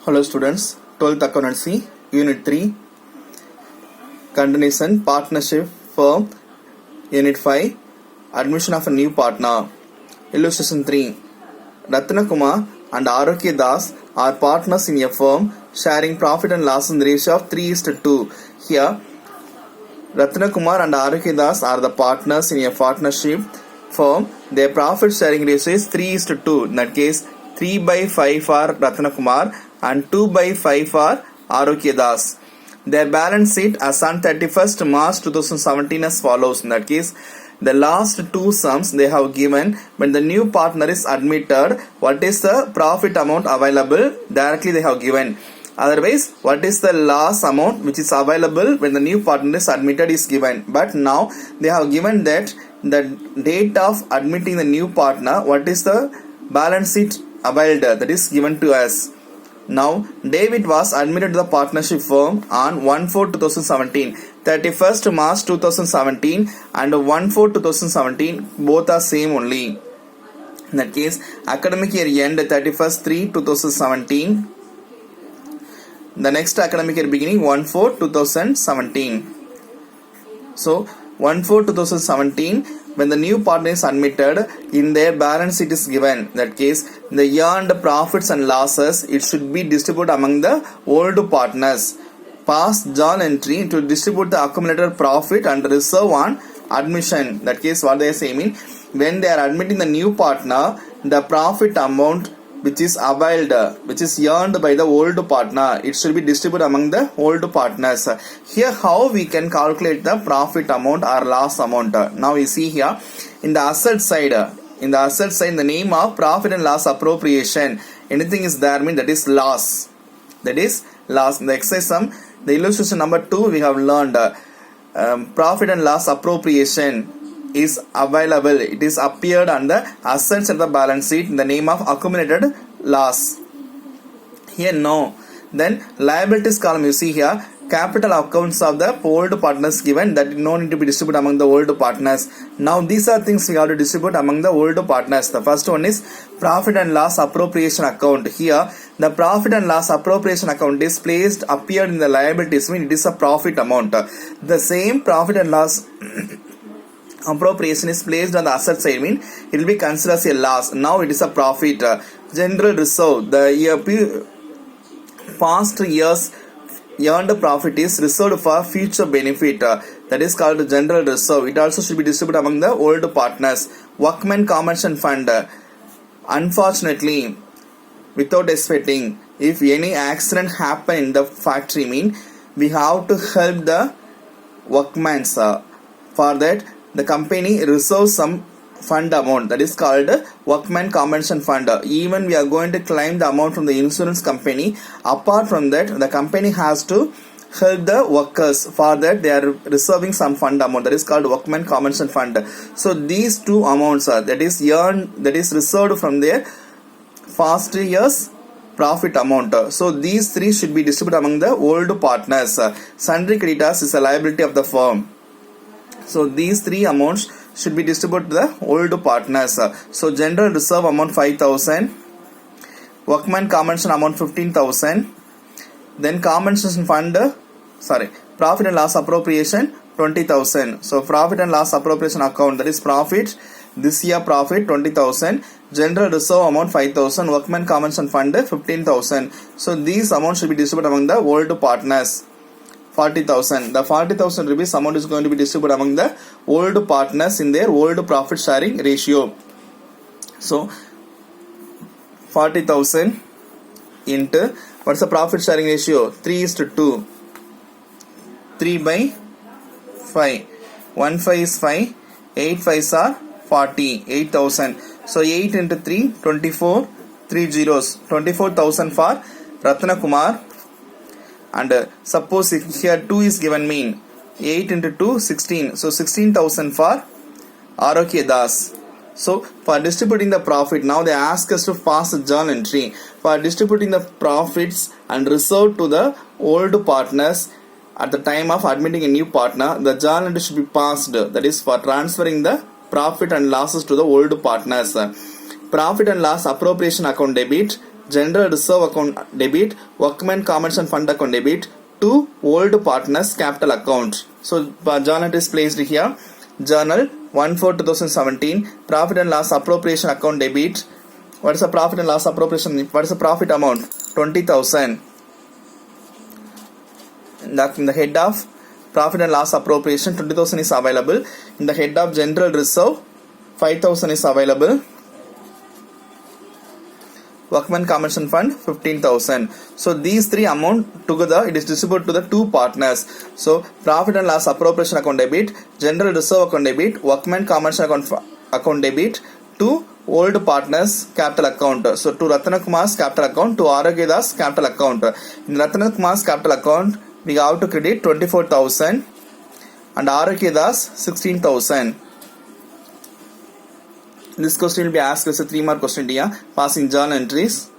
Hello students, 12th Accountancy, Unit 3, Continuation, Partnership, Firm, Unit 5, Admission of a New Partner. Illustration 3. Ratna Kumar and Arokya Das are partners in a firm sharing profit and loss in the ratio of 3:2. Here, Ratna Kumar and Arokya Das are the partners in a partnership firm. Their profit sharing ratio is 3:2. In that case, 3/5 for Ratna Kumar and 2/5 for Arokya Das. Their balance sheet as on 31st March 2017 as follows. In that case, the last two sums they have given when the new partner is admitted, what is the profit amount available directly they have given. Otherwise, what is the loss amount which is available when the new partner is admitted is given. But now they have given that the date of admitting the new partner, what is the balance sheet availed, that is given to us. Now, David was admitted to the partnership firm on 1/4/2017, 31st March 2017 and 1/4/2017 both are same only. In that case, academic year end 31st/3/2017. The next academic year beginning 1/4/2017. So 1/4/2017, when the new partner is admitted, in their balance sheet is given. In that case, the earned profits and losses, it should be distributed among the old partners. Pass journal entry to distribute the accumulated profit and reserve on admission. In that case, what they are saying, when they are admitting the new partner, the profit amount which is availed, which is earned by the old partner, it should be distributed among the old partners. Here, how we can calculate the profit amount or loss amount. Now we see here in the asset side, in the name of profit and loss appropriation, anything is there mean that is loss. That is loss. In the exercise sum, the illustration number 2 we have learned profit and loss appropriation is available. It is appeared on the assets at the balance sheet in the name of accumulated loss. Here no. Then liabilities column you see here, capital accounts of the old partners given, that no need to be distributed among the old partners. Now these are things we have to distribute among the old partners. The first one is profit and loss appropriation account. Here the profit and loss appropriation account is placed, appeared in the liabilities, mean it is a profit amount. The same profit and loss appropriation is placed on the asset side, mean it will be considered as a loss. Now it is a profit. General reserve, the past years earned profit is reserved for future benefit, that is called general reserve. It also should be distributed among the old partners. Workmen compensation fund, unfortunately, without expecting, if any accident happen in the factory, mean we have to help the workmen. For that, the company reserves some fund amount, that is called workman compensation fund. Even we are going to claim the amount from the insurance company. Apart from that, the company has to help the workers. For that, they are reserving some fund amount, that is called workman compensation fund. So these two amounts are, that is earned, that is reserved from their past years profit amount. So these three should be distributed among the old partners. Sundry creditors is a liability of the firm. So these three amounts should be distributed to the old partners. So general reserve amount 5,000, workman compensation amount 15,000, then compensation fund, profit and loss appropriation 20,000. So profit and loss appropriation account, that is profit, this year profit 20,000, general reserve amount 5,000, workman compensation fund 15,000. So these amounts should be distributed among the old partners. 40,000. The 40,000 rupees amount is going to be distributed among the old partners in their old profit sharing ratio. So 40,000 into, what's the profit sharing ratio? 3:2. 3/5. 1 5 is 5. 8 5s are 40. 8,000. So 8 into 3, 24. 3 zeros. 24,000 for Ratna Kumar. And suppose if here 2 is given, mean 8 into 2, 16. So 16,000 for Arokya Das. So for distributing the profit, now they ask us to pass a journal entry. For distributing the profits and reserve to the old partners at the time of admitting a new partner, the journal entry should be passed. That is for transferring the profit and losses to the old partners. Profit and loss appropriation account debit, general reserve account debit, workmen compensation fund account debit to old partners capital account. So journal entry is placed here. Journal 1/4/2017 profit and loss appropriation account debit. What is the profit and loss appropriation? What is the profit amount? 20,000. In the head of profit and loss appropriation, 20,000 is available. In the head of general reserve, 5,000 is available. Workman compensation fund 15,000. So these three amount together, it is distributed to the two partners. So profit and loss appropriation account debit, general reserve account debit, workman compensation account debit to old partners capital account. So to Ratna Kumar's capital account, to Arogya Das capital account. In Ratna Kumar's capital account, we have to credit 24,000 and Arogya Das 16,000. This question will be asked as a 3-mark question here. Passing journal entries.